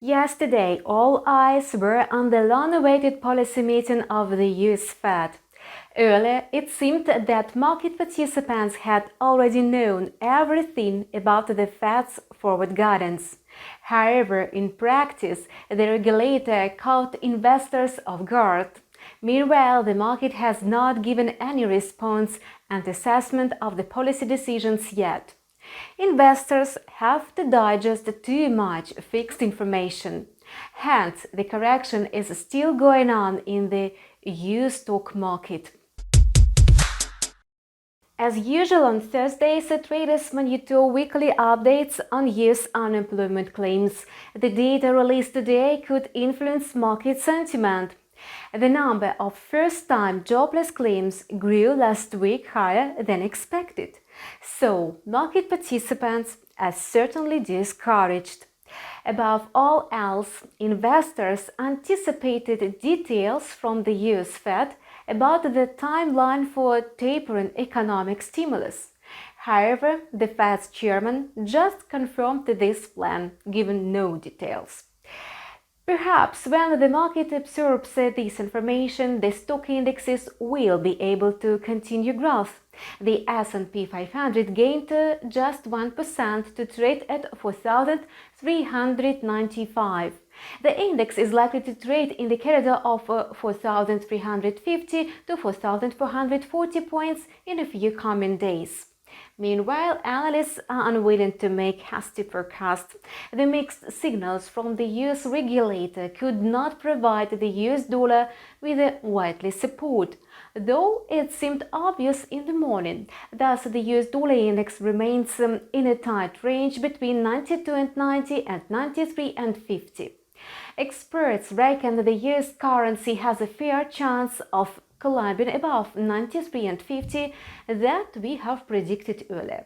Yesterday, all eyes were on the long-awaited policy meeting of the US Fed. Earlier, it seemed that market participants had already known everything about the Fed's forward guidance. However, in practice, the regulator caught investors off guard. Meanwhile, the market has not given any response and assessment of the policy decisions yet. Investors have to digest too much fixed information. Hence, the correction is still going on in the US stock market. As usual on Thursdays, traders monitor weekly updates on US unemployment claims. The data released today could influence market sentiment. The number of first-time jobless claims grew last week higher than expected. So, market participants are certainly discouraged. Above all else, investors anticipated details from the US Fed about the timeline for tapering economic stimulus. However, the Fed's chairman just confirmed this plan, giving no details. Perhaps when the market absorbs this information, the stock indexes will be able to continue growth. The S&P500 gained just 1% to trade at 4,395. The index is likely to trade in the corridor of 4,350 to 4,440 points in a few coming days. Meanwhile, analysts are unwilling to make hasty forecasts. The mixed signals from the US regulator could not provide the US dollar with a widely support, though it seemed obvious in the morning. Thus, the US dollar index remains in a tight range between 92 and 90 and 93 and 50. Experts reckon that the US currency has a fair chance of climbing above 93 and 50 that we have predicted earlier.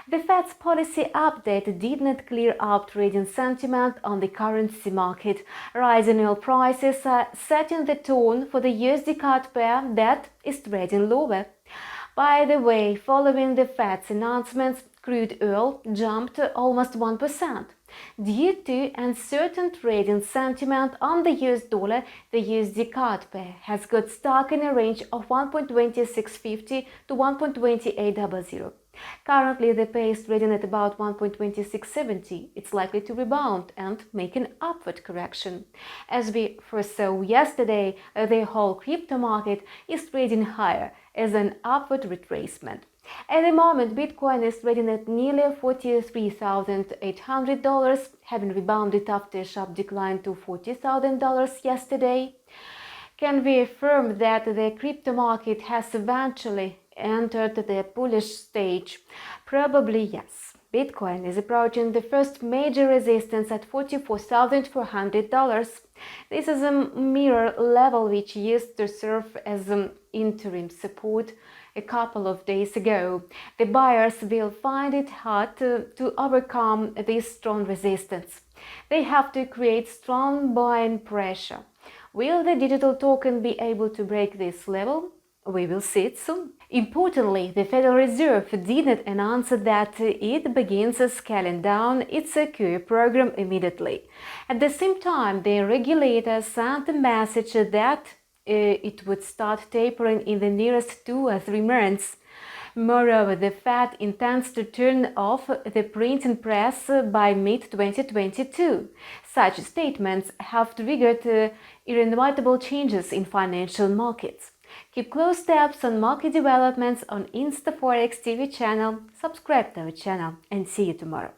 The Fed's policy update did not clear up trading sentiment on the currency market. Rising oil prices are setting the tone for the USD CAD pair that is trading lower. By the way, following the Fed's announcements, crude oil jumped almost 1%. Due to uncertain trading sentiment on the US dollar, the USD CAD pair has got stuck in a range of 1.2650 to 1.2800. Currently, the pair is trading at about 1.2670. It's likely to rebound and make an upward correction. As we foresaw yesterday, the whole crypto market is trading higher as an upward retracement. At the moment, Bitcoin is trading at nearly $43,800, having rebounded after a sharp decline to $40,000 yesterday. Can we affirm that the crypto market has eventually entered the bullish stage? Probably yes. Bitcoin is approaching the first major resistance at $44,400. This is a mirror level which used to serve as an interim support a couple of days ago. The buyers will find it hard to overcome this strong resistance. They have to create strong buying pressure. Will the digital token be able to break this level? We will see it soon. Importantly, the Federal Reserve did not announce that it begins scaling down its QE program immediately. At the same time, the regulator sent a message that it would start tapering in the nearest 2 or 3 months. Moreover, the Fed intends to turn off the printing press by mid-2022. Such statements have triggered irrevocable changes in financial markets. Keep close tabs on market developments on InstaForex TV channel, subscribe to our channel, and see you tomorrow.